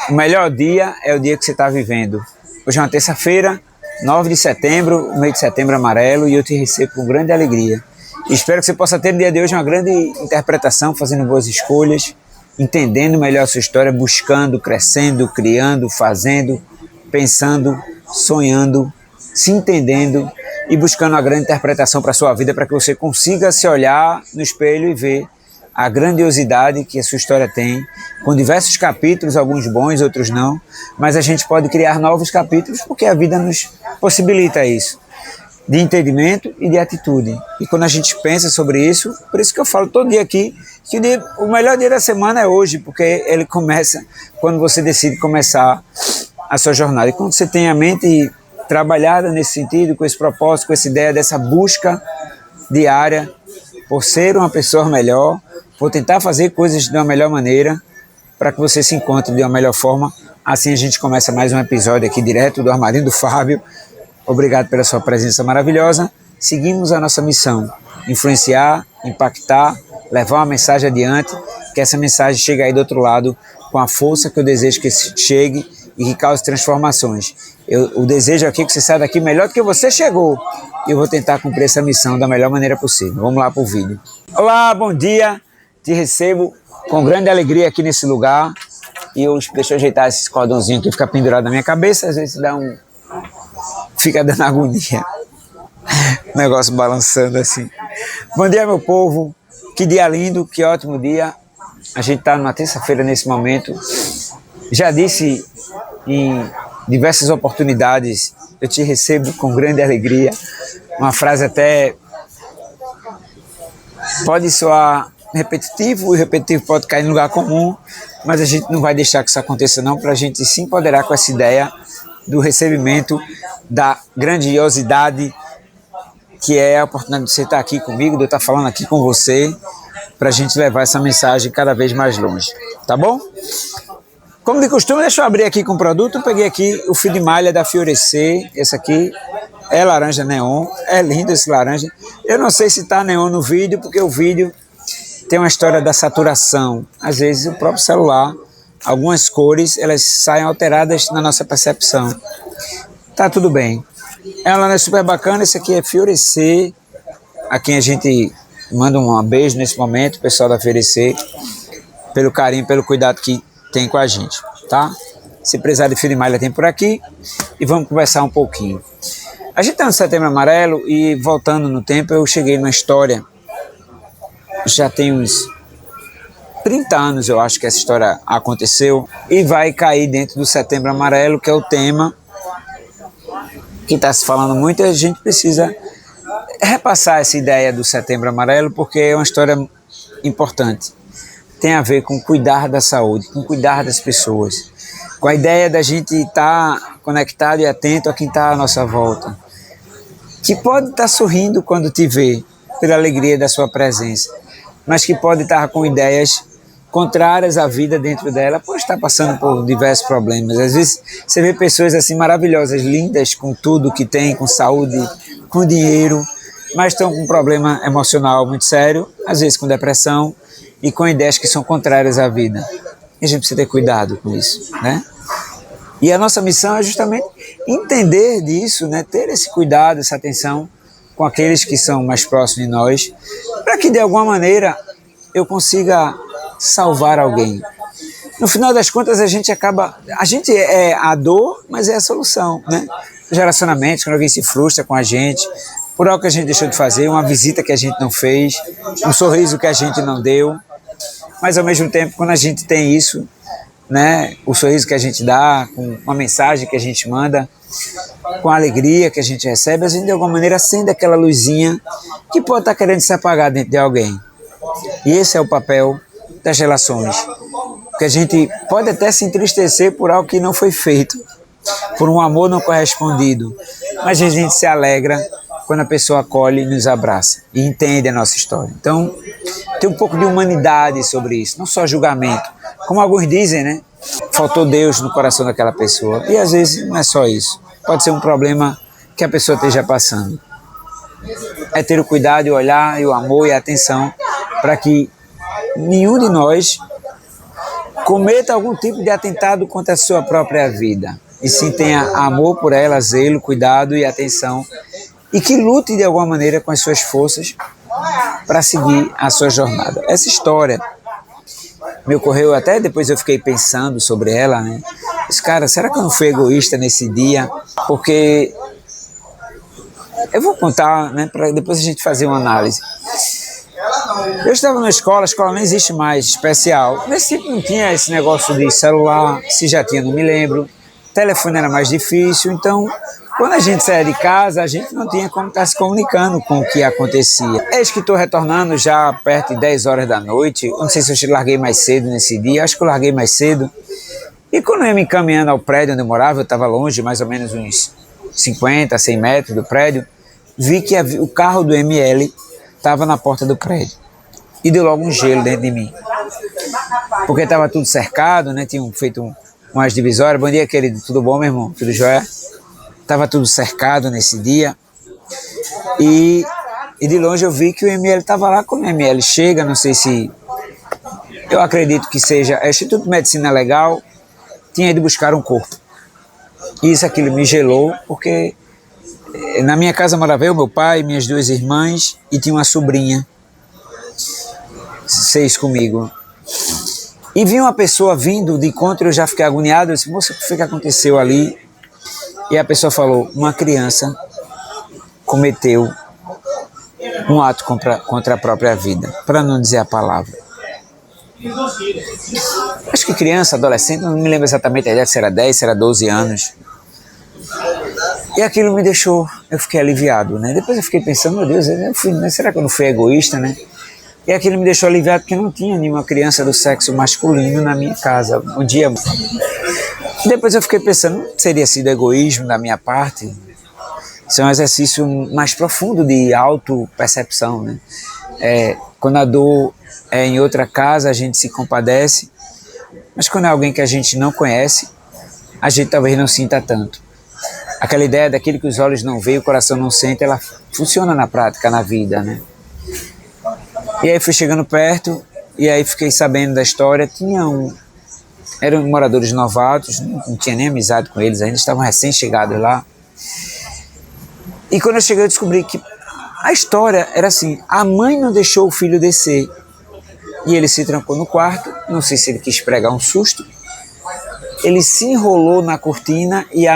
O melhor dia é o dia que você está vivendo. Hoje é uma terça-feira, 9 de setembro, o mês de setembro amarelo, e eu te recebo com grande alegria. E espero que você possa ter no dia de hoje uma grande interpretação, fazendo boas escolhas, entendendo melhor a sua história, buscando, crescendo, criando, fazendo, pensando, sonhando, se entendendo e buscando uma grande interpretação para a sua vida, para que você consiga se olhar no espelho e ver a grandiosidade que a sua história tem, com diversos capítulos, alguns bons, outros não, mas a gente pode criar novos capítulos porque a vida nos possibilita isso, de entendimento e de atitude. E quando a gente pensa sobre isso, por isso que eu falo todo dia aqui, que o melhor dia da semana é hoje, porque ele começa quando você decide começar a sua jornada. E quando você tem a mente trabalhada nesse sentido, com esse propósito, com essa ideia dessa busca diária por ser uma pessoa melhor, por tentar fazer coisas de uma melhor maneira, para que você se encontre de uma melhor forma. Assim a gente começa mais um episódio aqui direto do Armarinho do Fábio. Obrigado pela sua presença maravilhosa. Seguimos a nossa missão, influenciar, impactar, levar uma mensagem adiante, que essa mensagem chegue aí do outro lado com a força que eu desejo que chegue e que cause transformações. O desejo aqui é que você saia daqui melhor do que você chegou. E eu vou tentar cumprir essa missão da melhor maneira possível. Vamos lá para o vídeo. Olá, bom dia. Te recebo com grande alegria aqui nesse lugar. E deixa eu ajeitar esse cordãozinho que fica pendurado na minha cabeça. Às vezes fica dando agonia. O negócio balançando assim. Bom dia, meu povo. Que dia lindo, que ótimo dia. A gente está numa terça-feira nesse momento. Já disse em diversas oportunidades, eu te recebo com grande alegria. Uma frase até pode soar repetitivo, e repetitivo pode cair no lugar comum, mas a gente não vai deixar que isso aconteça não, para a gente se empoderar com essa ideia do recebimento, da grandiosidade que é a oportunidade de você estar aqui comigo, de eu estar falando aqui com você, para a gente levar essa mensagem cada vez mais longe, tá bom? Como de costume, deixa eu abrir aqui com o produto. Eu peguei aqui o fio de malha da Fiorecer. Esse aqui é laranja neon. É lindo esse laranja. Eu não sei se está neon no vídeo, porque o vídeo tem uma história da saturação. Às vezes o próprio celular, algumas cores, elas saem alteradas na nossa percepção. Tá tudo bem. É uma laranja super bacana. Esse aqui é Fiorecer, a quem a gente manda um beijo nesse momento, o pessoal da Fiorecer, pelo carinho, pelo cuidado que tem com a gente, tá? Se precisar de fio de malha tem por aqui e vamos conversar um pouquinho. A gente está no Setembro Amarelo e voltando no tempo eu cheguei numa história, já tem uns 30 anos eu acho que essa história aconteceu e vai cair dentro do Setembro Amarelo, que é o tema que está se falando muito, e a gente precisa repassar essa ideia do Setembro Amarelo porque é uma história importante. Tem a ver com cuidar da saúde, com cuidar das pessoas, com a ideia da gente estar conectado e atento a quem está à nossa volta, que pode estar sorrindo quando te vê, pela alegria da sua presença, mas que pode estar com ideias contrárias à vida dentro dela, pode estar passando por diversos problemas. Às vezes você vê pessoas assim maravilhosas, lindas, com tudo que tem, com saúde, com dinheiro, mas estão com um problema emocional muito sério, às vezes com depressão, e com ideias que são contrárias à vida. E a gente precisa ter cuidado com isso, né? E a nossa missão é justamente entender disso, né? Ter esse cuidado, essa atenção com aqueles que são mais próximos de nós, para que de alguma maneira eu consiga salvar alguém. No final das contas a gente é a dor, mas é a solução, né? Os relacionamentos, quando alguém se frustra com a gente, por algo que a gente deixou de fazer, uma visita que a gente não fez, um sorriso que a gente não deu, mas ao mesmo tempo quando a gente tem isso, né, o sorriso que a gente dá, com uma mensagem que a gente manda, com a alegria que a gente recebe, a gente de alguma maneira acende aquela luzinha que pode estar querendo se apagar dentro de alguém. E esse é o papel das relações, porque a gente pode até se entristecer por algo que não foi feito, por um amor não correspondido, mas a gente se alegra quando a pessoa acolhe e nos abraça e entende a nossa história. Então, tem um pouco de humanidade sobre isso, não só julgamento. Como alguns dizem, né? Faltou Deus no coração daquela pessoa. E às vezes não é só isso. Pode ser um problema que a pessoa esteja passando. É ter o cuidado, o olhar, e o amor e a atenção para que nenhum de nós cometa algum tipo de atentado contra a sua própria vida, e sim tenha amor por ela, zelo, cuidado e atenção, e que lute de alguma maneira com as suas forças para seguir a sua jornada. Essa história me ocorreu, até depois eu fiquei pensando sobre ela, né? Mas, cara, será que eu não fui egoísta nesse dia? Porque eu vou contar, né, para depois a gente fazer uma análise. Eu estava na escola, a escola não existe mais, especial. Nesse tempo não tinha esse negócio de celular, se já tinha, não me lembro. Telefone era mais difícil, então quando a gente saía de casa, a gente não tinha como estar se comunicando com o que acontecia. Eis que estou retornando já perto de 10 horas da noite, não sei se eu larguei mais cedo nesse dia, acho que eu larguei mais cedo. E quando eu ia me encaminhando ao prédio onde eu morava, eu estava longe, mais ou menos uns 50, 100 metros do prédio, vi que o carro do ML estava na porta do prédio. E deu logo um gelo dentro de mim. Porque estava tudo cercado, né? Tinham feito umas divisórias. Bom dia, querido. Tudo bom, meu irmão? Tudo jóia? Estava tudo cercado nesse dia. E de longe eu vi que o ML estava lá. Quando o ML chega, não sei se... Eu acredito que seja... É Instituto de Medicina Legal. Tinha ido buscar um corpo. E isso aquilo me gelou, porque na minha casa morava eu, meu pai, minhas 2 irmãs e tinha uma sobrinha. 6 comigo. E vi uma pessoa vindo de encontro, eu já fiquei agoniado, eu disse, moça, o que foi que aconteceu ali? E a pessoa falou, uma criança cometeu um ato contra a própria vida, para não dizer a palavra. Acho que criança, adolescente, não me lembro exatamente a idade, se era 10, se era 12 anos. E aquilo me deixou, eu fiquei aliviado, né? Depois eu fiquei pensando, meu Deus, será que eu não fui egoísta, né? E aquilo me deixou aliviado porque não tinha nenhuma criança do sexo masculino na minha casa. Um dia. Depois eu fiquei pensando, seria sido egoísmo da minha parte? Isso é um exercício mais profundo de autopercepção, né? Quando a dor é em outra casa, a gente se compadece, mas quando é alguém que a gente não conhece, a gente talvez não sinta tanto. Aquela ideia daquilo que os olhos não veem, o coração não sente, ela funciona na prática, na vida, né? E aí fui chegando perto, e aí fiquei sabendo da história. Eram moradores novatos, não tinha nem amizade com eles, ainda estavam recém-chegados lá. E quando eu cheguei, eu descobri que a história era assim, a mãe não deixou o filho descer, e ele se trancou no quarto, não sei se ele quis pregar um susto, ele se enrolou na cortina e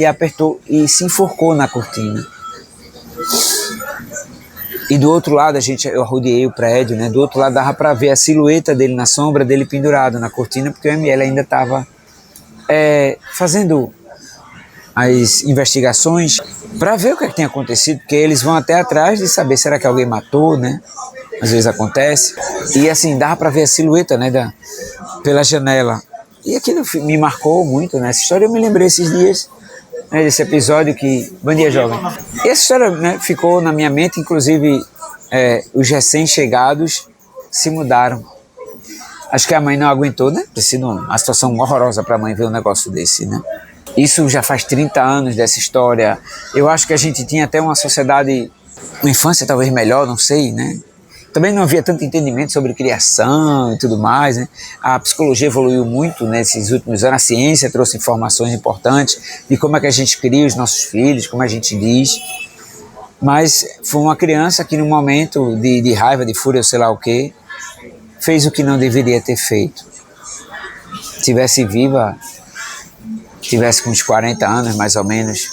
apertou, e se enforcou na cortina. E do outro lado, eu rodeei o prédio, né? Do outro lado dava para ver a silhueta dele na sombra, dele pendurado na cortina, porque o ML ainda estava fazendo as investigações para ver o que tinha acontecido, porque eles vão até atrás de saber, será que alguém matou, né? Às vezes acontece. E assim, dava para ver a silhueta, né? Pela janela. E aquilo me marcou muito, né? Essa história eu me lembrei esses dias, né, desse episódio que... Bom dia, jovem. E essa história, né, ficou na minha mente, inclusive os recém-chegados se mudaram. Acho que a mãe não aguentou, né? Ter sido uma situação horrorosa para a mãe ver um negócio desse, né? Isso já faz 30 anos dessa história. Eu acho que a gente tinha até uma sociedade, uma infância talvez melhor, não sei, né? Também não havia tanto entendimento sobre criação e tudo mais, né? A psicologia evoluiu muito nesses últimos anos, a ciência trouxe informações importantes de como é que a gente cria os nossos filhos, como a gente diz. Mas foi uma criança que num momento de raiva, de fúria, sei lá o quê, fez o que não deveria ter feito. Tivesse viva, tivesse com uns 40 anos mais ou menos.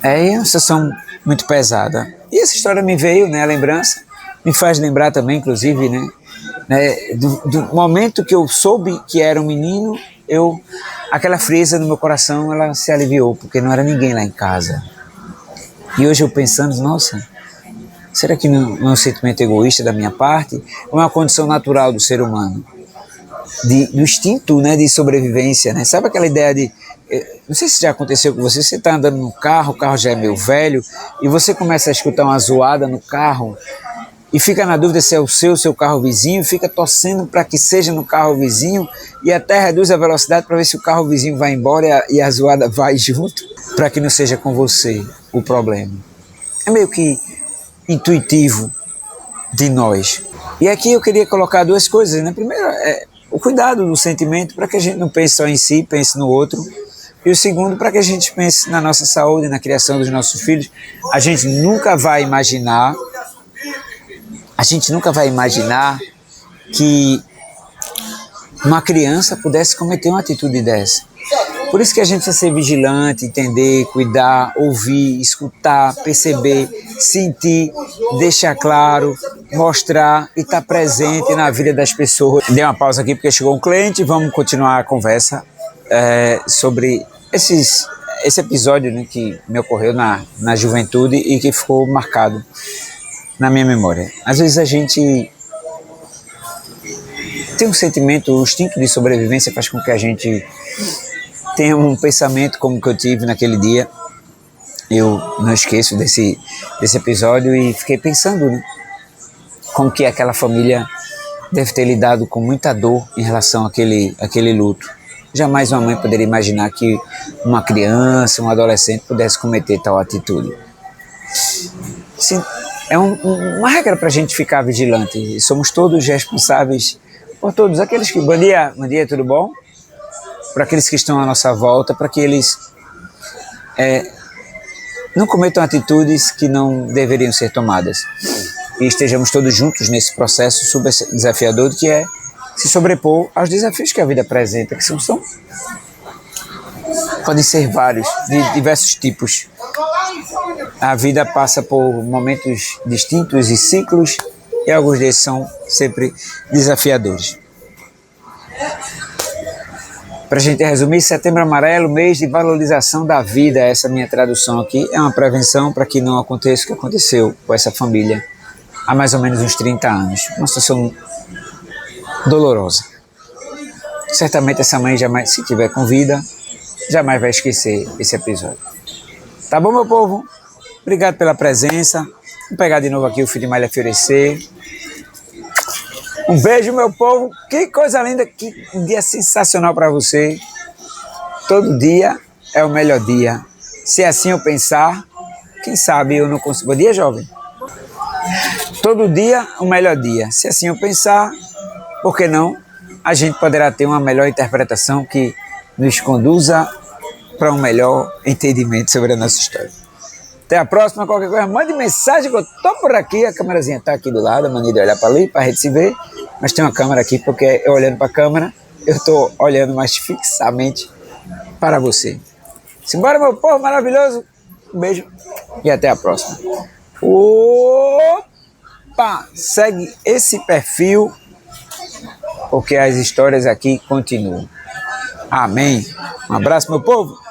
É uma situação muito pesada. E essa história me veio, né, a lembrança. Me faz lembrar também, inclusive, né, do momento que eu soube que era um menino, aquela frieza no meu coração, ela se aliviou, porque não era ninguém lá em casa. E hoje eu pensando, nossa, será que não é um sentimento egoísta da minha parte? Ou é uma condição natural do ser humano? Do instinto, né, de sobrevivência, né? Sabe aquela ideia de... Não sei se já aconteceu com você, você está andando no carro, o carro já é meio velho, e você começa a escutar uma zoada no carro, e fica na dúvida se é o seu carro vizinho, fica torcendo para que seja no carro vizinho, e até reduz a velocidade para ver se o carro vizinho vai embora e a zoada vai junto, para que não seja com você o problema. É meio que intuitivo de nós. E aqui eu queria colocar 2 coisas, né? Primeiro, o cuidado do sentimento para que a gente não pense só em si, pense no outro. E o segundo, para que a gente pense na nossa saúde, na criação dos nossos filhos. A gente nunca vai imaginar que uma criança pudesse cometer uma atitude dessa. Por isso que a gente precisa ser vigilante, entender, cuidar, ouvir, escutar, perceber, sentir, deixar claro, mostrar e estar presente na vida das pessoas. Dei uma pausa aqui porque chegou um cliente, vamos continuar a conversa sobre esse episódio, né, que me ocorreu na juventude e que ficou marcado na minha memória. Às vezes a gente tem um sentimento, o instinto de sobrevivência faz com que a gente tenha um pensamento como que eu tive naquele dia. Eu não esqueço desse episódio e fiquei pensando, né, como que aquela família deve ter lidado com muita dor em relação àquele luto. Jamais uma mãe poderia imaginar que uma criança, um adolescente pudesse cometer tal atitude. Sim, é uma regra para a gente ficar vigilante. Somos todos responsáveis por todos aqueles que... Bom dia, tudo bom? Para aqueles que estão à nossa volta, para que eles não cometam atitudes que não deveriam ser tomadas. E estejamos todos juntos nesse processo super desafiador que é se sobrepor aos desafios que a vida apresenta, que podem ser vários, de diversos tipos. A vida passa por momentos distintos e ciclos, e alguns desses são sempre desafiadores. Para a gente resumir, Setembro Amarelo, mês de valorização da vida, essa minha tradução aqui, é uma prevenção para que não aconteça o que aconteceu com essa família há mais ou menos uns 30 anos. Uma situação dolorosa. Certamente essa mãe jamais, se tiver com vida, jamais vai esquecer esse episódio. Tá bom, meu povo? Obrigado pela presença. Vou pegar de novo aqui o Filho de Malha Florescer. Um beijo, meu povo. Que coisa linda, que dia sensacional para você. Todo dia é o melhor dia. Se assim eu pensar, quem sabe eu não consigo. Bom dia, jovem. Todo dia o melhor dia. Se assim eu pensar, por que não? A gente poderá ter uma melhor interpretação que nos conduza para um melhor entendimento sobre a nossa história. Até a próxima, qualquer coisa, mande mensagem que eu tô por aqui, a câmerazinha tá aqui do lado, a mania de olhar para ali, para a gente se ver, mas tem uma câmera aqui, porque eu olhando para a câmera, eu tô olhando mais fixamente para você. Simbora, meu povo maravilhoso, um beijo e até a próxima. Opa, segue esse perfil, porque as histórias aqui continuam. Amém. Um abraço, meu povo.